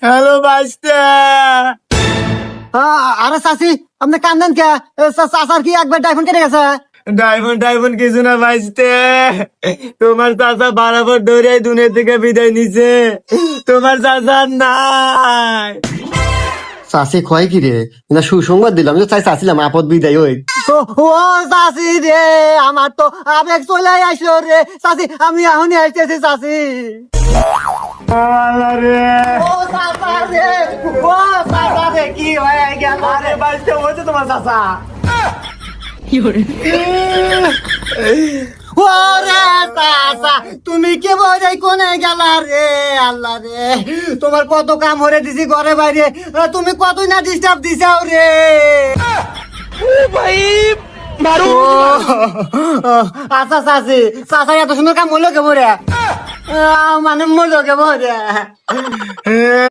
Hello বাইস্তে। আরে চাচি আপনি কান্দেন কে? চাচার কি একবার ডাইফোন কেটে গেছে? ডাইফোন কিছু না বাইস্তে, তোমার চাচা বরাবর ধরে দুনিয়া থেকে বিদায় নিছে। তোমার চাচা নাই। চাচি কয় কি রে? না সুসংবাদ দিলাম যে চাইছিলাম আপদ বিদায় ওই। ও চাচি রে, আমার তো আবেগ চলে আসলো রে চাচি, আমি এখনই আসতেছি চাচি। আরে ও চাচা রে, ও চাচা রে, কি হয়ে গেল? আরে বাইস্তে হয়েছে তোমার চাচা। ওরে চাচা, তুমি কে বোঝাই কোনে গেলা রে? আল্লাহ রে, তোমার কত কাম হরে দিছি ঘরে বাইরে, তুমি কতই না ডিস্টার্ব দিছাও রে। আচ্ছা চাচি, চাচা এত সুন্দর কাম হলো কে বলে? মানে মরলো কে বলে?